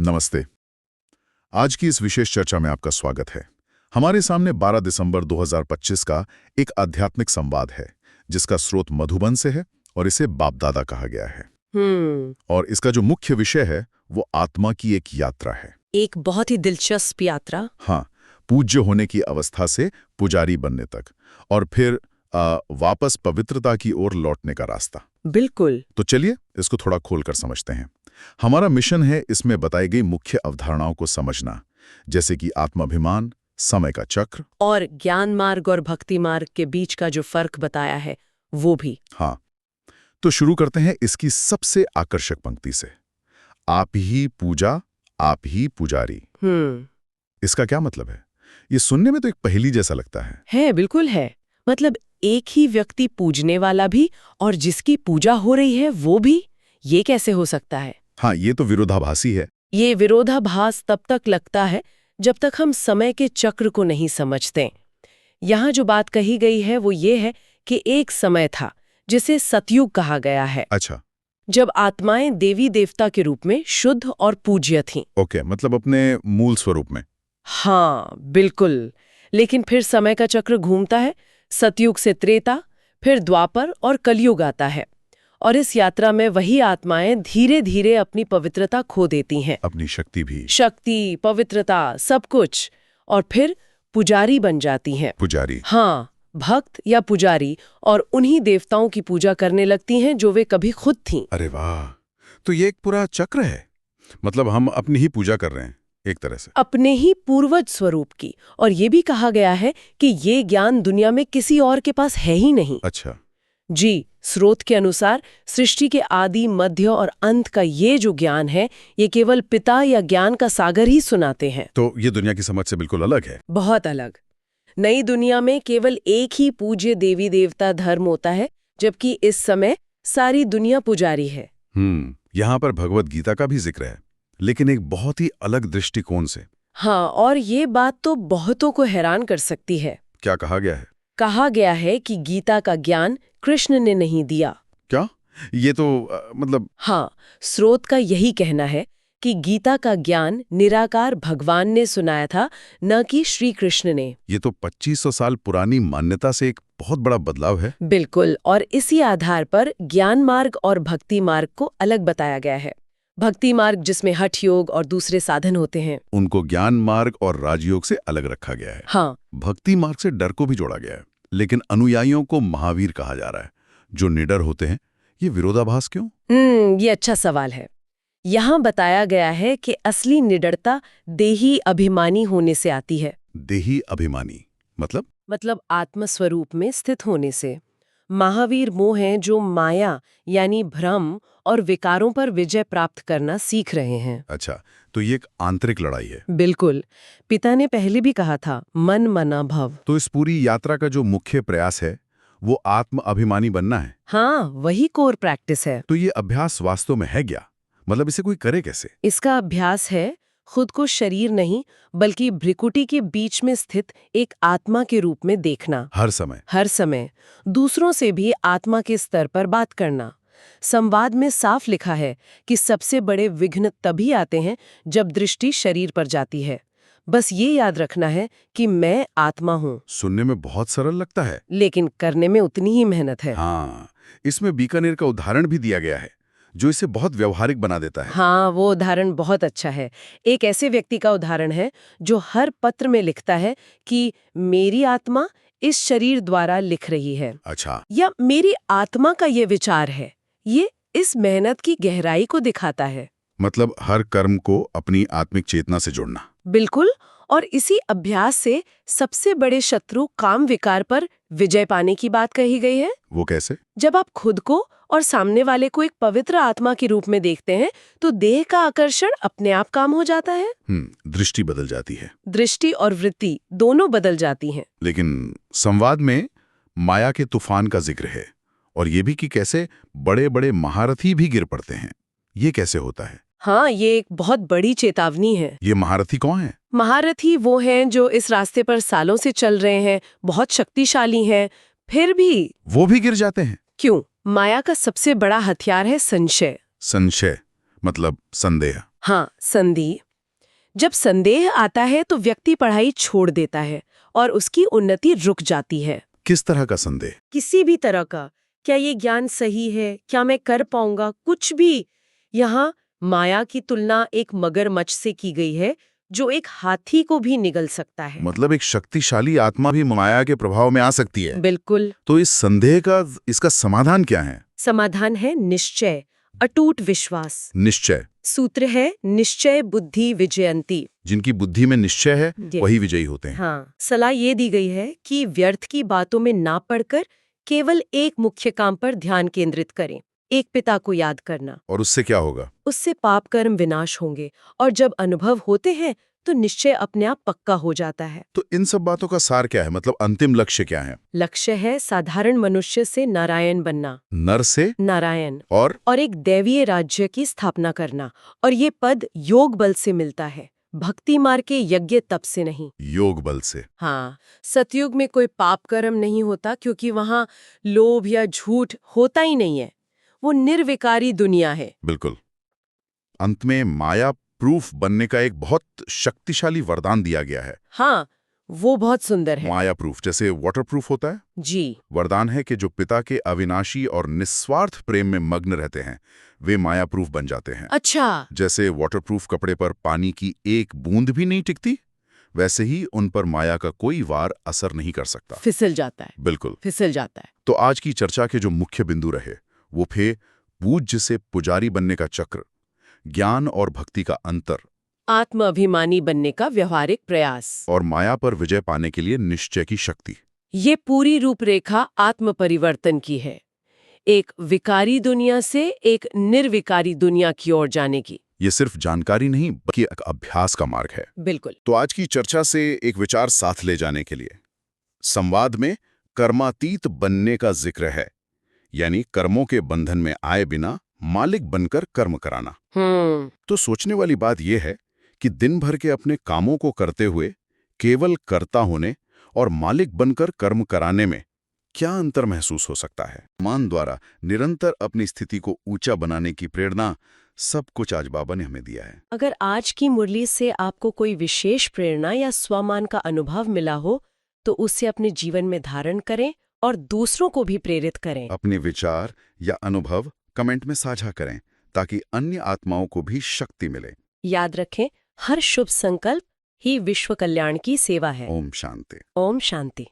नमस्ते। आज की इस विशेष चर्चा में आपका स्वागत है। हमारे सामने 12 दिसंबर 2025 का एक आध्यात्मिक संवाद है, जिसका स्रोत मधुबन से है और इसे बाप दादा कहा गया है। और इसका जो मुख्य विषय है वो आत्मा की एक यात्रा है। एक बहुत ही दिलचस्प यात्रा। हाँ, पूज्य होने की अवस्था से पुजारी बनने तक, और फिर वापस पवित्रता की ओर लौटने का रास्ता। बिल्कुल। तो चलिए इसको थोड़ा खोलकर समझते हैं। हमारा मिशन है इसमें बताई गई मुख्य अवधारणाओं को समझना, जैसे कि आत्माभिमान, समय का चक्र और ज्ञान मार्ग और भक्ति मार्ग के बीच का जो फर्क बताया है वो भी। हाँ, तो शुरू करते हैं इसकी सबसे आकर्षक पंक्ति से। आप ही पूजा, आप ही पुजारी। इसका क्या मतलब है? ये सुनने में तो एक पहेली जैसा लगता है। बिल्कुल है। मतलब एक ही व्यक्ति पूजने वाला भी और जिसकी पूजा हो रही है वो भी, ये कैसे हो सकता है? हाँ, ये तो विरोधाभासी है। ये विरोधाभास तब तक लगता है जब तक हम समय के चक्र को नहीं समझते। यहाँ जो बात कही गई है वो ये है कि एक समय था जिसे सतयुग कहा गया है। अच्छा। जब आत्माएं देवी देवता के रूप में शुद्ध और पूज्य थीं। ओके, मतलब अपने मूल स्वरूप में। हाँ, बिल्कुल। लेकिन फिर समय का चक्र घूमता है, सतयुग से त्रेता, फिर द्वापर और कलयुग आता है। और इस यात्रा में वही आत्माएं धीरे धीरे अपनी पवित्रता खो देती हैं। अपनी शक्ति भी। शक्ति, पवित्रता, सब कुछ। और फिर पुजारी बन जाती हैं। पुजारी। हाँ, भक्त या पुजारी, और उन्हीं देवताओं की पूजा करने लगती हैं जो वे कभी खुद थीं। अरे वाह, तो ये एक पूरा चक्र है। मतलब हम अपनी ही पूजा कर रहे हैं एक तरह से। अपने ही पूर्वज स्वरूप की। और ये भी कहा गया है कि ये ज्ञान दुनिया में किसी और के पास है ही नहीं। अच्छा। जी, स्रोत के अनुसार सृष्टि के आदि, मध्य और अंत का ये जो ज्ञान है, ये केवल पिता या ज्ञान का सागर ही सुनाते हैं। तो ये दुनिया की समझ से बिल्कुल अलग है। बहुत अलग। नई दुनिया में केवल एक ही पूज्य देवी देवता धर्म होता है, जबकि इस समय सारी दुनिया पुजारी है। यहाँ पर भगवत गीता का भी जिक्र है, लेकिन एक बहुत ही अलग दृष्टिकोण से। हाँ, और ये बात तो बहुतों को हैरान कर सकती है। क्या कहा गया है? कहा गया है कि गीता का ज्ञान कृष्ण ने नहीं दिया। क्या? ये तो मतलब। हाँ, स्रोत का यही कहना है कि गीता का ज्ञान निराकार भगवान ने सुनाया था, न कि श्री कृष्ण ने। ये तो 2500 साल पुरानी मान्यता से एक बहुत बड़ा बदलाव है। बिल्कुल, और इसी आधार पर ज्ञान मार्ग और भक्ति मार्ग को अलग बताया गया है। भक्ति मार्ग जिसमें हठ योग और दूसरे साधन होते हैं, उनको ज्ञान मार्ग और राजयोग से अलग रखा गया है। हाँ। भक्ति मार्ग से डर को भी जोड़ा गया है, लेकिन अनुयायियों को महावीर कहा जा रहा है, जो निडर होते हैं। ये विरोधाभास क्यों? ये अच्छा सवाल है। यहाँ बताया गया है कि असली निडरता देही अभिमानी होने से आती है। देही अभिमानी मतलब आत्मस्वरूप में स्थित होने से। महावीर वो हैं जो माया यानी भ्रम और विकारों पर विजय प्राप्त करना सीख रहे हैं। अच्छा, तो ये एक आंतरिक लड़ाई है। बिल्कुल। पिता ने पहले भी कहा था, मन मना भव। तो इस पूरी यात्रा का जो मुख्य प्रयास है वो आत्म अभिमानी बनना है। हाँ, वही कोर प्रैक्टिस है। तो ये अभ्यास वास्तव में है क्या? मतलब इसे कोई करे कैसे? इसका अभ्यास है खुद को शरीर नहीं बल्कि भ्रिकुटी के बीच में स्थित एक आत्मा के रूप में देखना। हर समय दूसरों से भी आत्मा के स्तर पर बात करना। संवाद में साफ लिखा है कि सबसे बड़े विघ्न तभी आते हैं जब दृष्टि शरीर पर जाती है। बस ये याद रखना है कि मैं आत्मा हूँ। सुनने में बहुत सरल लगता है, लेकिन करने में उतनी ही मेहनत है। हाँ, इसमें बीकानेर का उदाहरण भी दिया गया है, जो इसे बहुत व्यवहारिक बना देता है। हाँ, वो उदाहरण बहुत अच्छा है। एक ऐसे व्यक्ति का उदाहरण है जो हर पत्र में लिखता है कि मेरी आत्मा इस शरीर द्वारा लिख रही है। अच्छा। या मेरी आत्मा का ये विचार है। ये इस मेहनत की गहराई को दिखाता है। मतलब हर कर्म को अपनी आत्मिक चेतना से जोड़ना। बिल्कुल। और इसी अभ्यास से सबसे बड़े शत्रु काम विकार पर विजय पाने की बात कही गई है। वो कैसे? जब आप खुद को और सामने वाले को एक पवित्र आत्मा के रूप में देखते हैं तो देह का आकर्षण अपने आप काम हो जाता है। दृष्टि बदल जाती है। दृष्टि और वृत्ति दोनों बदल जाती हैं। लेकिन संवाद में माया के तूफान का जिक्र है, और ये भी कि कैसे बड़े बड़े महारथी भी गिर पड़ते हैं। ये कैसे होता है? हाँ, ये एक बहुत बड़ी चेतावनी है। ये महारथी कौन है? महारथी वो हैं जो इस रास्ते पर सालों से चल रहे हैं, बहुत शक्तिशाली हैं, फिर भी वो भी गिर जाते हैं। क्यों? माया का सबसे बड़ा हथियार है संशय। संशय मतलब संदेह। हाँ, संदेह। जब संदेह आता है तो व्यक्ति पढ़ाई छोड़ देता है और उसकी उन्नति रुक जाती है। किस तरह का संदेह? किसी भी तरह का, क्या ये ज्ञान सही है, क्या मैं कर पाऊंगा, कुछ भी। यहाँ माया की तुलना एक मगरमच्छ से की गई है जो एक हाथी को भी निगल सकता है। मतलब एक शक्तिशाली आत्मा भी माया के प्रभाव में आ सकती है। बिल्कुल। तो इस संदेह का इसका समाधान क्या है? समाधान है निश्चय, अटूट विश्वास। निश्चय। सूत्र है निश्चय बुद्धि विजयंती। जिनकी बुद्धि में निश्चय है वही विजयी होते हैं। हाँ, सलाह ये दी गई है कि व्यर्थ की बातों में ना पड़कर केवल एक मुख्य काम पर ध्यान केंद्रित करें, एक पिता को याद करना। और उससे क्या होगा? उससे पाप कर्म विनाश होंगे और जब अनुभव होते हैं तो निश्चय अपने आप पक्का हो जाता है। तो इन सब बातों का सार क्या है? मतलब अंतिम लक्ष्य क्या है? लक्ष्य है साधारण मनुष्य से नारायण बनना। नर से नारायण और एक दैवीय राज्य की स्थापना करना। और ये पद योग बल से मिलता है, भक्ति मार्ग के यज्ञ तप से नहीं। योग बल से। हाँ, सतयुग में कोई पाप कर्म नहीं होता क्योंकि वहाँ लोभ या झूठ होता ही नहीं है। वो निर्विकारी दुनिया है। बिल्कुल। अंत में माया प्रूफ बनने का एक बहुत शक्तिशाली वरदान दिया गया है। हाँ, वो बहुत सुंदर है। माया प्रूफ जैसे वाटर प्रूफ होता है। जी। वरदान है कि जो पिता के अविनाशी और निस्वार्थ प्रेम में मग्न रहते हैं वे माया प्रूफ बन जाते हैं। अच्छा। जैसे वाटर प्रूफ कपड़े पर पानी की एक बूंद भी नहीं टिकती, वैसे ही उन पर माया का कोई वार असर नहीं कर सकता। फिसल जाता है। बिल्कुल फिसल जाता है। तो आज की चर्चा के जो मुख्य बिंदु रहे वो थे पूज्य से पुजारी बनने का चक्र, ज्ञान और भक्ति का अंतर, आत्म अभिमानी बनने का व्यवहारिक प्रयास और माया पर विजय पाने के लिए निश्चय की शक्ति। ये पूरी रूपरेखा आत्म परिवर्तन की है, एक विकारी दुनिया से एक निर्विकारी दुनिया की ओर जाने की। ये सिर्फ जानकारी नहीं बल्कि एक अभ्यास का मार्ग है। बिल्कुल। तो आज की चर्चा से एक विचार साथ ले जाने के लिए संवाद में कर्मातीत बनने का जिक्र है, यानी कर्मों के बंधन में आए बिना मालिक बनकर कर्म कराना। तो सोचने वाली बात यह है कि दिन भर के अपने कामों को करते हुए केवल कर्ता होने और मालिक बनकर कर्म कराने में क्या अंतर महसूस हो सकता है? मान द्वारा निरंतर अपनी स्थिति को ऊंचा बनाने की प्रेरणा सब कुछ आज बाबा ने हमें दिया है। अगर आज की मुरली से आपको कोई विशेष प्रेरणा या स्वमान का अनुभव मिला हो तो उसे अपने जीवन में धारण करें और दूसरों को भी प्रेरित करें। अपने विचार या अनुभव कमेंट में साझा करें ताकि अन्य आत्माओं को भी शक्ति मिले। याद रखें, हर शुभ संकल्प ही विश्व कल्याण की सेवा है। ओम शांति। ओम शांति।